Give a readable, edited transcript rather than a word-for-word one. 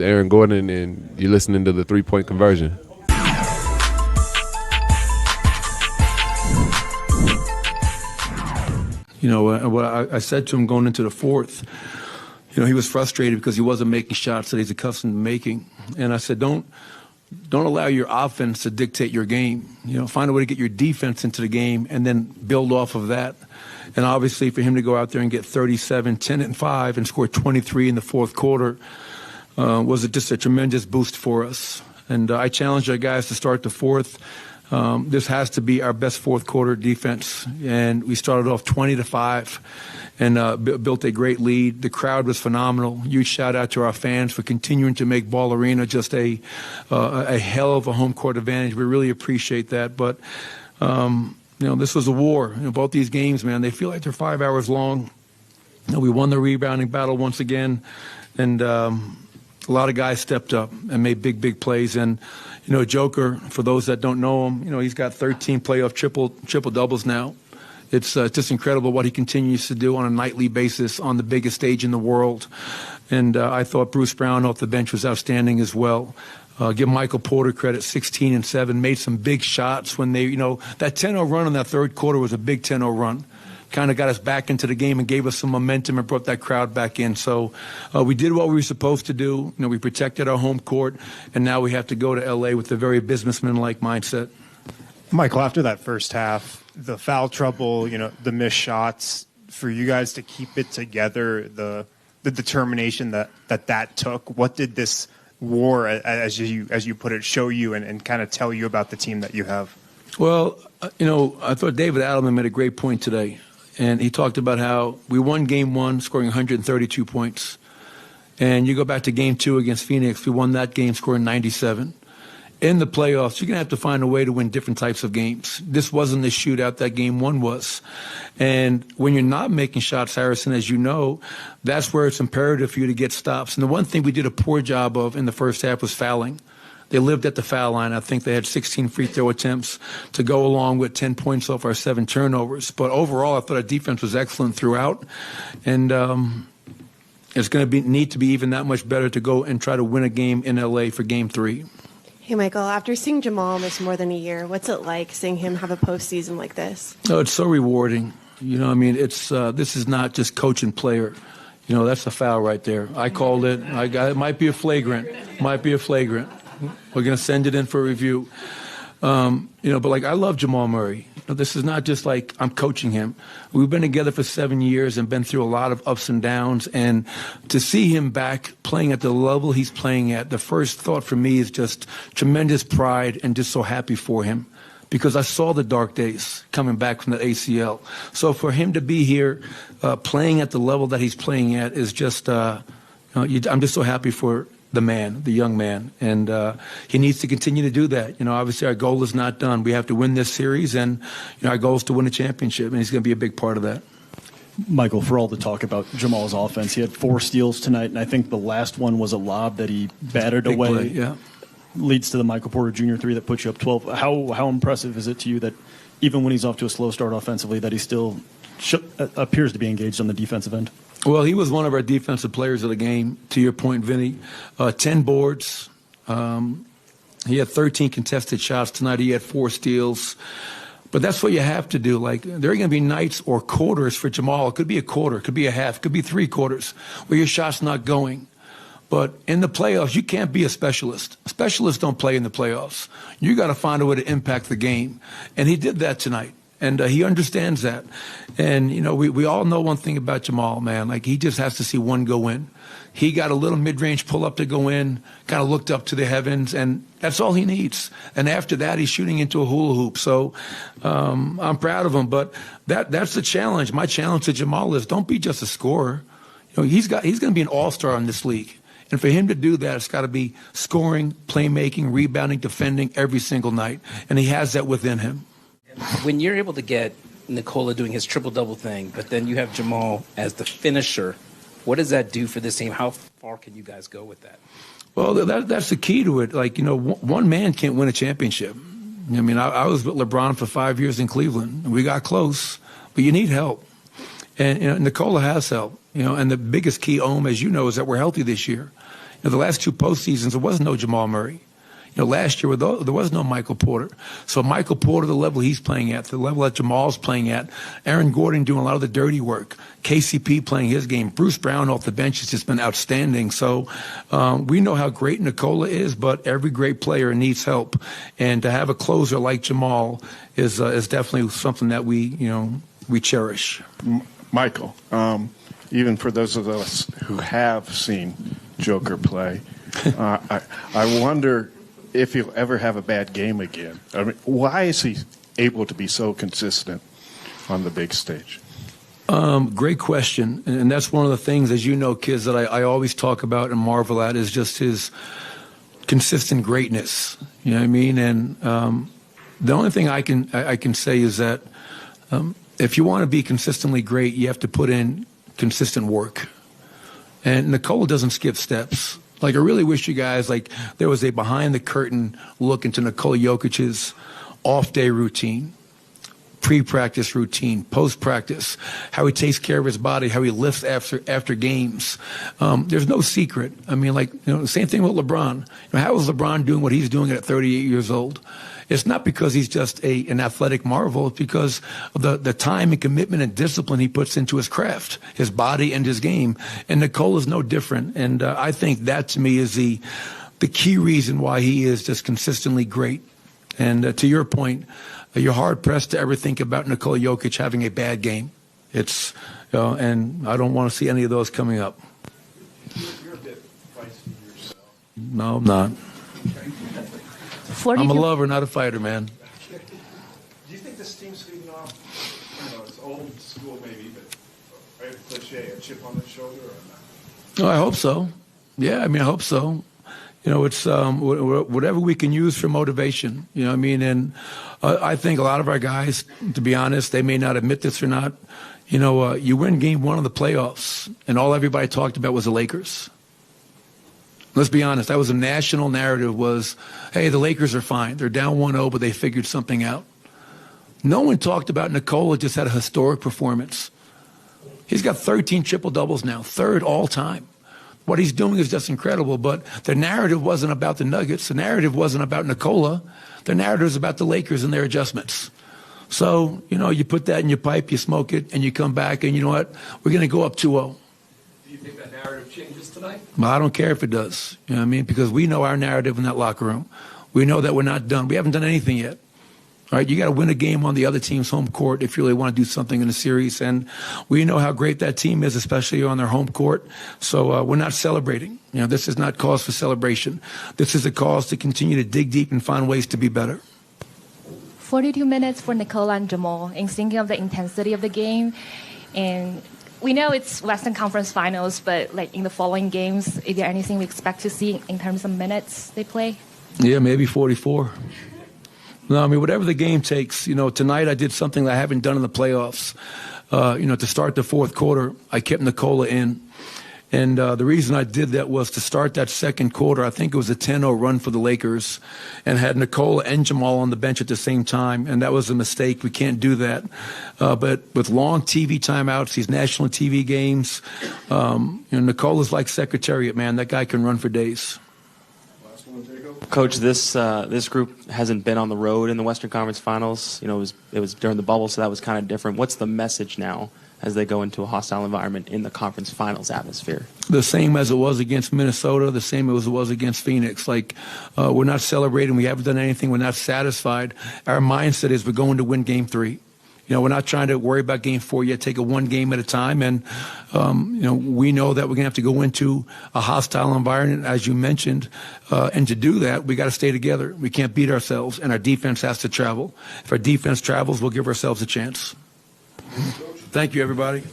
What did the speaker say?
Aaron Gordon, and you're listening to the 3-point conversion. You know, what I said to him going into the fourth, you know, he was frustrated because he wasn't making shots that he's accustomed to making. And I said, don't allow your offense to dictate your game. You know, find a way to get your defense into the game and then build off of that. And obviously for him to go out there and get 37, 10 and 5 and score 23 in the fourth quarter was just a tremendous boost for us. And I challenged our guys to start the fourth. This has to be our best fourth quarter defense. And we started off 20-5 and built a great lead. The crowd was phenomenal. Huge shout out to our fans for continuing to make Ball Arena just a hell of a home court advantage. We really appreciate that. But, you know, this was a war. You know, both these games, man, they feel like they're 5 hours long. You know, we won the rebounding battle once again. And a lot of guys stepped up and made big plays. And, you know, Joker, for those that don't know him, you know, he's got 13 playoff triple doubles now. It's just incredible what he continues to do on a nightly basis on the biggest stage in the world. And I thought Bruce Brown off the bench was outstanding as well. Give Michael Porter credit, 16 and 7, made some big shots when they, you know, that 10-0 run in that third quarter was a big 10-0 run. Kind of got us back into the game and gave us some momentum and brought that crowd back in. So we did what we were supposed to do. You know, we protected our home court, and now we have to go to L.A. with a very businessman-like mindset. Michael, after that first half, the foul trouble, you know, the missed shots, for you guys to keep it together, the determination that took, what did this war, as you put it, show you and kind of tell you about the team that you have? Well, you know, I thought David Adelman made a great point today. And he talked about how we won game one, scoring 132 points. And you go back to game two against Phoenix, we won that game scoring 97. In the playoffs, you're going to have to find a way to win different types of games. This wasn't the shootout that game one was. And when you're not making shots, Harrison, as you know, that's where it's imperative for you to get stops. And the one thing we did a poor job of in the first half was fouling. They lived at the foul line. I think they had 16 free throw attempts to go along with 10 points off our 7 turnovers. But overall, I thought our defense was excellent throughout. And it's going to need to be even that much better to go and try to win a game in L.A. for Game 3. Hey, Michael, after seeing Jamal miss more than a year, what's it like seeing him have a postseason like this? Oh, it's so rewarding. You know, I mean, it's this is not just coach and player. You know, that's a foul right there. I called it. It might be a flagrant. We're going to send it in for review. You know, but like I love Jamal Murray. You know, this is not just like I'm coaching him. We've been together for 7 years and been through a lot of ups and downs. And to see him back playing at the level he's playing at, the first thought for me is just tremendous pride and just so happy for him. Because I saw the dark days coming back from the ACL. So for him to be here playing at the level that he's playing at is just, I'm just so happy for the man, the young man, and he needs to continue to do that. You know, obviously our goal is not done. We have to win this series, and you know, our goal is to win a championship, and he's going to be a big part of that. Michael, for all the talk about Jamal's offense, he had 4 steals tonight, and I think the last one was a lob that he batted Big away. Play, yeah. Leads to the Michael Porter Jr. 3 that puts you up 12. How impressive is it to you that even when he's off to a slow start offensively, that he still appears to be engaged on the defensive end? Well, he was one of our defensive players of the game, to your point, Vinny. 10 boards. He had 13 contested shots tonight. He had 4 steals. But that's what you have to do. Like, there are going to be nights or quarters for Jamal. It could be a quarter, it could be a half, it could be 3 quarters where your shot's not going. But in the playoffs, you can't be a specialist. Specialists don't play in the playoffs. You got to find a way to impact the game. And he did that tonight. And he understands that. And, you know, we all know one thing about Jamal, man. Like, he just has to see one go in. He got a little mid-range pull-up to go in, kind of looked up to the heavens, and that's all he needs. And after that, he's shooting into a hula hoop. So I'm proud of him. But that's the challenge. My challenge to Jamal is don't be just a scorer. You know, he's going to be an all-star in this league. And for him to do that, it's got to be scoring, playmaking, rebounding, defending every single night. And he has that within him. When you're able to get Nikola doing his triple-double thing, but then you have Jamal as the finisher, what does that do for this team? How far can you guys go with that? Well, that's the key to it. Like, you know, one man can't win a championship. I mean, I was with LeBron for 5 years in Cleveland. And we got close, but you need help. And you know, Nikola has help. You know, and the biggest key, as you know, is that we're healthy this year. The last two postseasons, there was no Jamal Murray. Last year there was no Michael Porter. So Michael Porter, the level he's playing at, the level that Jamal's playing at, Aaron Gordon doing a lot of the dirty work, KCP playing his game, Bruce Brown off the bench has just been outstanding. So we know how great Nikola is, but every great player needs help. And to have a closer like Jamal is definitely something that we cherish. Michael, even for those of us who have seen Joker play, I wonder if he'll ever have a bad game again. I mean, why is he able to be so consistent on the big stage? Great question. And that's one of the things, as you know, kids, that I always talk about and marvel at is just his consistent greatness. You know what I mean? And the only thing I can say is that if you want to be consistently great, you have to put in consistent work. And Nikola doesn't skip steps. Like, I really wish you guys, there was a behind-the-curtain look into Nikola Jokic's off-day routine, pre-practice routine, post-practice, how he takes care of his body, how he lifts after games. There's no secret. I mean, same thing with LeBron. How is LeBron doing what he's doing at 38 years old? It's not because he's just an athletic marvel. It's because of the time and commitment and discipline he puts into his craft, his body and his game. And Nikola's no different. And I think that, to me, is the key reason why he is just consistently great. And to your point, you're hard-pressed to ever think about Nikola Jokic having a bad game. It's, and I don't want to see any of those coming up. You're a bit feisty yourself. No, I'm not. I'm a lover, not a fighter, man. Do you think this team's feeding off, it's old school maybe, but a cliche, a chip on the shoulder or not? I hope so. Yeah, I mean, I hope so. It's whatever we can use for motivation. You know what I mean? And I think a lot of our guys, to be honest, they may not admit this or not. You win game one of the playoffs, and all everybody talked about was the Lakers. Let's be honest. That was a national narrative was, hey, the Lakers are fine. They're down 1-0, but they figured something out. No one talked about Nikola just had a historic performance. He's got 13 triple-doubles now, third all-time. What he's doing is just incredible, but the narrative wasn't about the Nuggets. The narrative wasn't about Nikola. The narrative is about the Lakers and their adjustments. So, you put that in your pipe, you smoke it, and you come back, and you know what? We're going to go up 2-0. Do you think that narrative changes tonight? Well, I don't care if it does. You know what I mean? Because we know our narrative in that locker room. We know that we're not done. We haven't done anything yet. All right, you got to win a game on the other team's home court if you really want to do something in the series. And we know how great that team is, especially on their home court. So we're not celebrating. This is not cause for celebration. This is a cause to continue to dig deep and find ways to be better. 42 minutes for Nikola and Jamal. And thinking of the intensity of the game, and we know it's Western Conference Finals, but in the following games, is there anything we expect to see in terms of minutes they play? Yeah, maybe 44. No, I mean, whatever the game takes. Tonight I did something that I haven't done in the playoffs. To start the fourth quarter, I kept Nikola in. And the reason I did that was to start that second quarter. I think it was a 10-0 run for the Lakers, and had Nikola and Jamal on the bench at the same time, and that was a mistake. We can't do that. But with long TV timeouts, these national TV games, Nikola's like Secretariat, man. That guy can run for days. Coach, this group hasn't been on the road in the Western Conference Finals. It was during the bubble, so that was kind of different. What's the message now as they go into a hostile environment in the conference finals atmosphere? The same as it was against Minnesota, the same as it was against Phoenix. We're not celebrating. We haven't done anything. We're not satisfied. Our mindset is we're going to win Game 3. We're not trying to worry about Game 4 yet. Take it one game at a time. And, we know that we're going to have to go into a hostile environment, as you mentioned. And to do that, we got to stay together. We can't beat ourselves, and our defense has to travel. If our defense travels, we'll give ourselves a chance. Thank you, everybody.